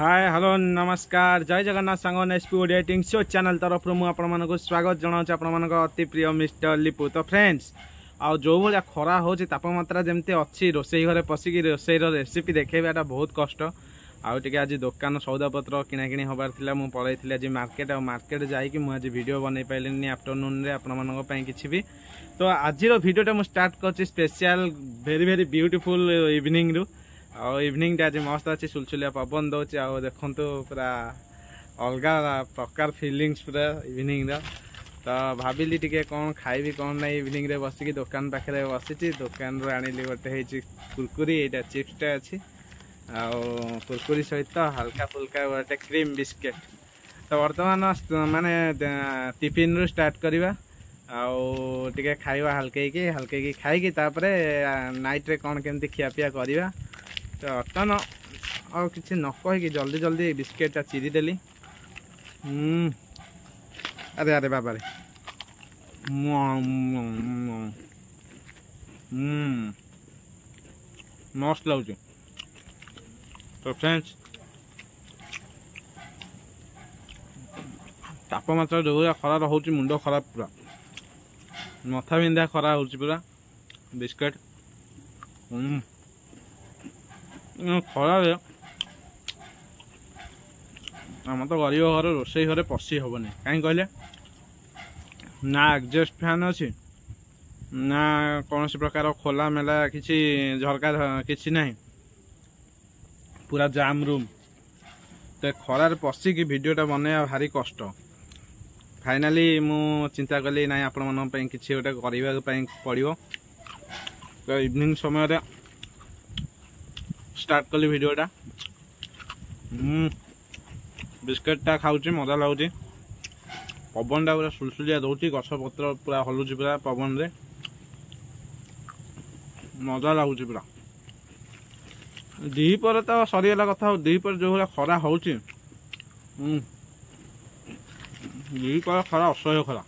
Hi hello नमस्कार जय जगन्नाथ सांगन एसपी ओडिया टिंग शो चैनल तरफ मुझे स्वागत जनाऊँ आपण अति प्रिय मिस्टर लिपु। तो फ्रेंड्स आउ जो भाया खरा हो तापमात्रा जमती अच्छी रोसई घरे पशिकी रोसईर रेसिपी देखेबाटा बहुत कष्ट। आउ टे आज दुकान सौदापत्र किणाकिणी हबार थिला मु पळाइथिले आज मार्केट मार्केट जाइकि मु आज वीडियो बनै पाइलिनी आफ्टरनून रे आपण मानक पई किछि भी। तो आज वीडियोटा मु स्टार्ट करछि special very very beautiful evening रु। इवनिंग टा आज मस्त अच्छी सुलसुलिया पवन दौर आ देखु पूरा अलग प्रकार फिलिंग्स पूरा इवनिंग तो भाविली टे कौन खाइबी कौन ना इवनिंग रे बसिकी दुकान पाखे बसी दुकान आनिली गोटे कुरकुरी यहाँ चिप्सटा अच्छी कुरकुरी सहित हल्का फुल्का गोटे क्रीम बिस्किट। तो बर्तमान माने टिफिन रु स्टार्ट करवा टे खाइबा हल्के खाई नाइट रे कौन केमती खियापिया करवा। तो अटन और किसी न कहीकि जल्दी जल्दी बिस्किटा चिरीदेली। अरे अरे बाबा रे मस्त लगे। तो फ्रेंड्स तापमात्रा जो खरा रोच मुंड खराब पूरा मथा बिंधा खरा हो पूरा बिस्किट खरारे आम तो गरीब घर रोसई घरे पशि हेनी कहीं कहले ना एग्जस्ट फैन अच्छी ना कौन प्रकार खोला मेला किसी झरका किसी ना पूरा जाम रूम। तो खरार पशिकी वीडियोटा बनैया भारी कष्ट। फाइनाली मु चिंता कली ना आपण मन किसी गोटे करने पड़ो। तो इवनिंग समय स्टार्ट कली वीडियोटा बिस्किटा खाऊँ मजा लगुच पवनटा पूरा सुलसुलिया दौर गछ पत्र पूरा हलुची पूरा पवन रे मजा लगुच पूरा। दीपर तो सरीगला कथा दीपर जो भाया खरा हो दीपर खरा असह्य खरा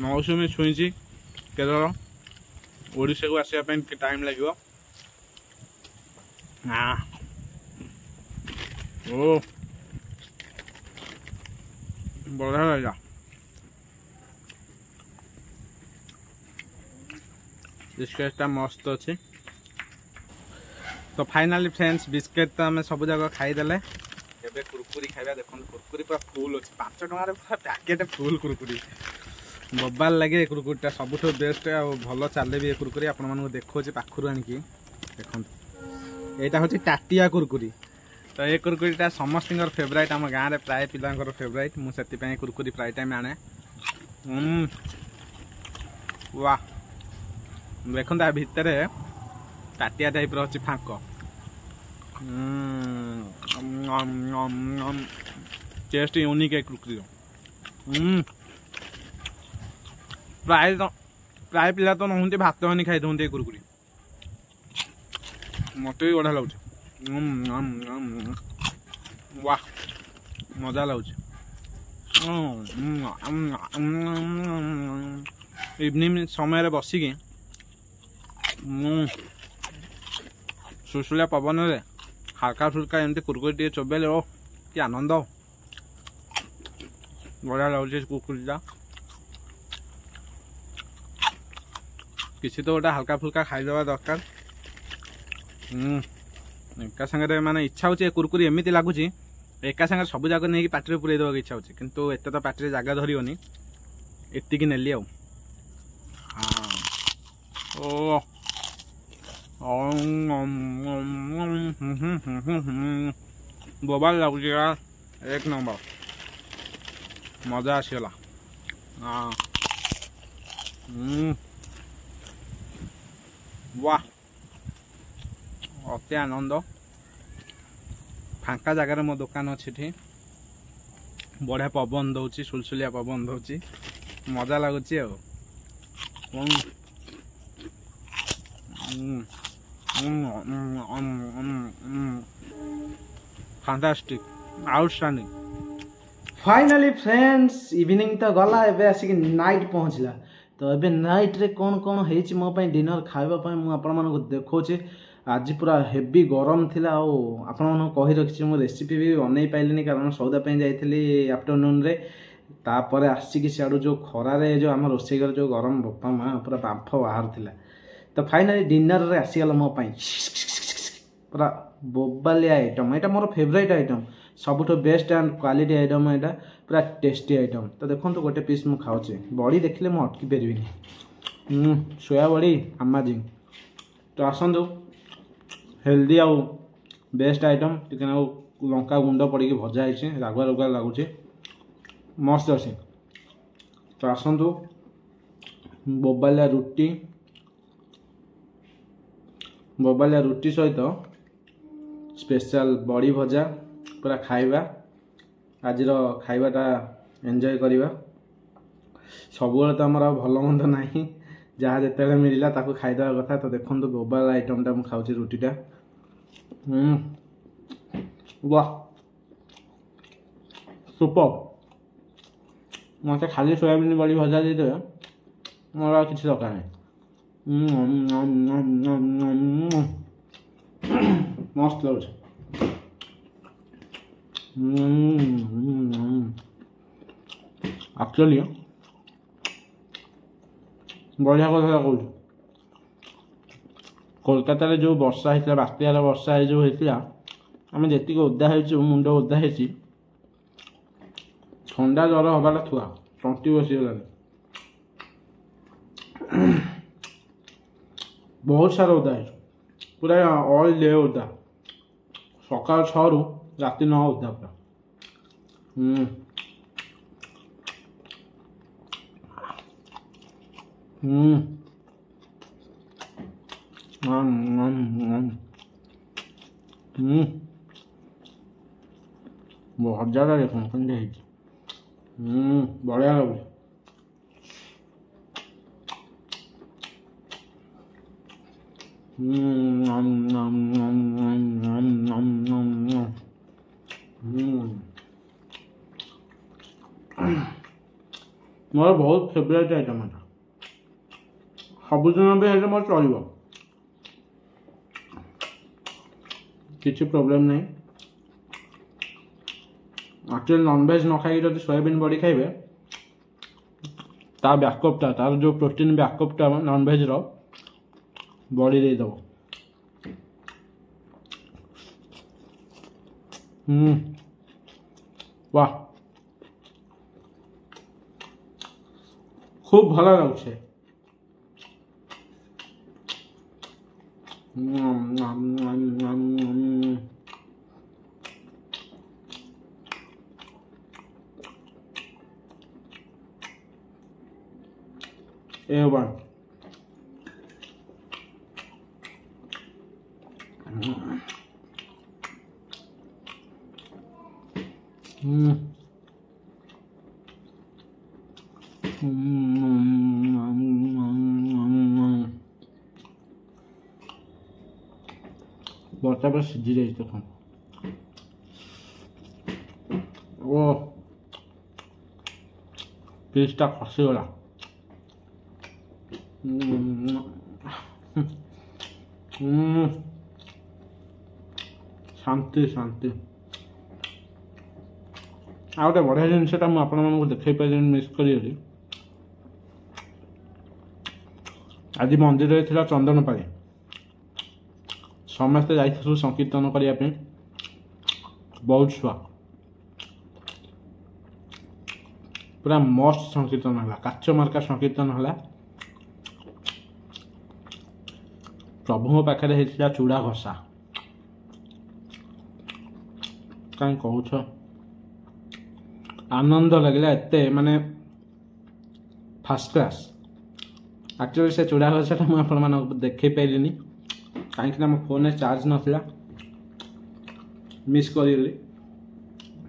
मौसुमी छुई केरल ओडिशा को आसवाई टाइम लगे। ओ बढ़िया लगा बिस्किटा मस्त अच्छी। तो फाइनाली फ्रेंड्स बिस्किट तो आम सब जगह खाईदे कुरकुरी खाଇବା देखो कुरकुरी पूरा फुल अच्छे 5 टकर पूरा पैकेट फुल कुरकुरी बबाल लगे कुरकुरीटा सबुठ बेस्ट आ भल चले भी कुरकुरी आपण मानक देखो पाखु आनिकी देखो यहाँ हूँ टाटिया कुरकुरी। तो ये कुरकुरीटा समस्त फेवराइट आम गाँव में प्राय पिलांकर फेवराइट मुझे कुरकुरी प्राय टाइम आने। वाह देखो भितर टाटिया टाइप रही फाँक टेस्ट यूनिक है कुरकुरी प्राय पिला तो नहुंती भात हनी खाई दे कुरकुरी मत भी बढ़िया लगे। वाह मजा लगे इवनिंग समय बसिकी सुलसुलिया पवन रे हल्का फुल्का एमती कुरकुरी टे चोबेले ओ कि आनंद बढ़िया लगे कुरकुरीटा। किसी तो गोटे हल्का फुल्का खाईदवा दरकार एका संगे माने इच्छा हो कुरकुरी एमती लगुच एका संगे सब जगह नहीं पार्टी पूरे देवा इच्छा हो किंतु एत तो पार्टी जगह धरनी एतिकी नेली ओ बोबाल लगुच एक नंबर मजा आसगला। वाह अति आनंद फांका जगार मो दुकान अच्छी बढ़िया पवन दौर सुलसुलिया पवन दौर मजा लगुच fantastic outstanding. Finally friends evening तो गला एबे आसिक नाइट पहुँचला। तो एबे नाइट रे कौन कौन हेछि मो पई डिनर खाइबा पई मु आपण मानको देखौछि आज पूरा हेवी गरम थिला आपण कही रखी मो रेसिपी भी बनई पाइलिनी कारण सौदा पे जाइली आफ्टरनून रे तापर आसिक सियाड़ू जो खरारे जो आम रोषेई घर जो गरम बापा माँ पूरा बांफ बाहर थिला तो फाइनाली डिनर रे आसीगला मो पाई पूरा बोबालिया आइटम यहाँ मोर फेवरेट आइटम सबुठ बेस्ट एंड क्वालिटी आइटम यहाँ पूरा टेस्टी आइटम तो देखो गोटे पीस मुझे खाऊे बड़ी देखले मुझे अटकी पारि सोया बड़ी अमेजिंग तो आसतु हेल्दी आउ बेस्ट आइटम टी लंका गुंड पड़ी भजा है रागुआ रागुआ लगुच मस्त अच्छे तो आसतु बोबालिया रुटी सहित स्पेशल बड़ी भजा पूरा खाइबा आज खाइबाटा एंजॉय करवा सब तो आमर भल मंद ना जहाँ जिते मिलला ताको खाईदेवा कथा तो देखो बोबाल आइटमटा मुझे खाऊँ रुटीटा वाह सुपर मत खाली सोयाबीन बड़ी भजा दे मोर किसी दरकार नहीं मस्त लगे एक्चुअली बढ़िया कथा कहूँ कोलकाता रे जो वर्षा होता बात्यार वर्षा जो होता आम जी ओदा हो मुंड ओदा हो ठंडा ज्वर हबार थुआ तंटी बसीगला बहुत सारा ओदा है पूरा ऑल डे ओदा सकाल 6 रु राति 9 ओदा पूरा भजा देखो बढ़िया लगे मोर बहुत फेवरेट आइटम है सबुदिन भी है मोर चलो किसी प्रॉब्लम नहीं एक्चुअली नॉनवेज न खाई जो सोयाबीन बड़ी खाइबे ता बैकअपटा तार जो प्रोटीन बैकअपटा नॉनवेज रो बड़ी दे दो वाह खूब भल लगे A1 बर्ता पर सीझी जाए देखो ओ पीसटा खसीगला शांति शांति आ गए बढ़िया जिनसा मुझे देखे पारे मिस करी आज मंदिर थी चंदन पाली समस्ते जाइलु संकीर्तन करने बहुत छुआ पूरा मस्त संकीर्तन है काच मार्का संकीर्तन है प्रभु पाखे होता चूड़ा घसा कहीं कह आनंद लगे एते माने फास्ट क्लास एक्चुअली से चूड़ा घसाटा मुझे देखे पारे कहीं मो फोन में चार्ज नाला मिस कर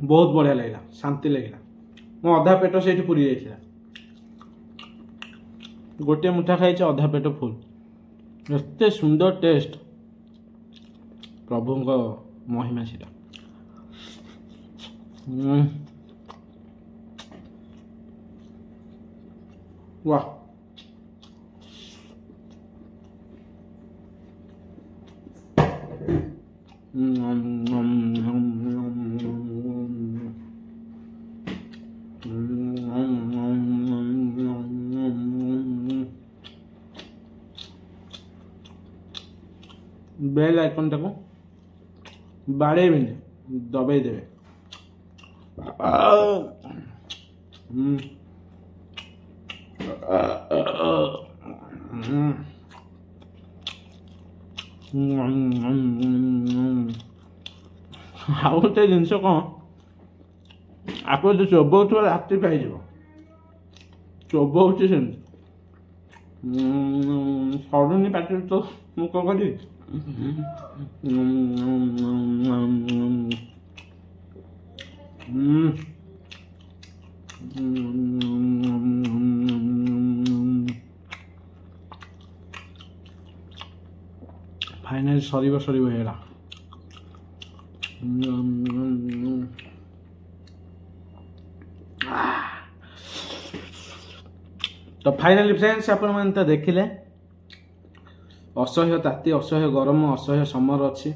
बहुत बढ़िया लगे शांति लगे मो अधा पेट से पूरी जाता गोटे मुठा खाई अधा पेट फुल एते सुंदर टेस्ट प्रभु महिमा से वाह बेल आइकन टाको बाड़े भी दबाई देवे ଆଉ ଗୋଟେ ଜିନିଷ କ'ଣ ଆପଣ ଯଦି ଚୋବଉଥିବ ରାତି ପାଇଯିବ ଚୋବଉଛି ସେମିତି ସରୁନି ପାଟିରେ ତ ମୁଁ କ'ଣ କରିବି फाइनाली सरीब सरीब हेला तो फाइनाली फ्रेंड्स आपण मैंने तो देखिले असह्य ताती असह्य गरम असह्य समर अच्छी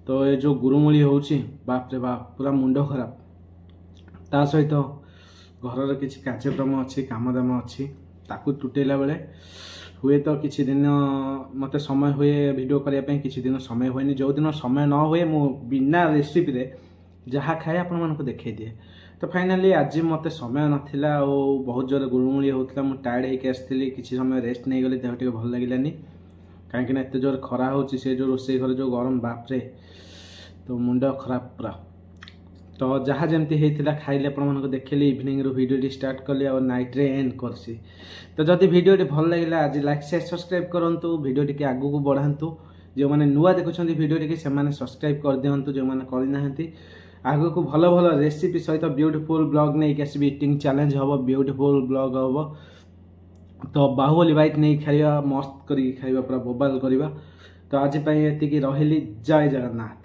तो ये जो गुरुमूली होची बाप रे बाप पूरा मुंड खराब ता सहित घर किसी कार्यक्रम अच्छी कामदाम अच्छी ताकू टुटेला बेले हुए तो किसी दिन मत समय हुए वीडियो करने किसी दिन समय हुए जो दिन समय न हुए मु बिना रेसिपी रे जहाँ खाए आपण मानक देखे दिए तो फाइनाली आज मत समय नाला बहुत जोर गुरुमुड़ी होता मुझे टायर्ड होकर आसती किसी समय रेस्ट नहीं गली देह टे भल लगे कहीं एत जोर खरा हो जो रोसे घर जो गरम बापरे तो मुंड खराब पूरा तो जहाँ जमती होता खाइले आप देखिले इवनिंग रू वीडियो स्टार्ट कली और नाइट रे एंड करसी तो जदि वीडियो भल लगे आज लाइक शेयर सब्सक्राइब करूँ वीडियो टी आगू को बढ़ातु जो मैंने नुआ देखुं वीडियो टी से सब्सक्राइब कर दिंतु जो मैंने करना आगू को भल भल रेसिपी सहित ब्यूटीफुल ब्लॉग नहीं आसबि इटिंग चैलेंज हम ब्यूटीफुल ब्लॉग हम तो बाहुबली बाइट नहीं खाइबा मस्त करी खाइबा पूरा बोबाल करवा तो आज ये रही जय जगन्नाथ।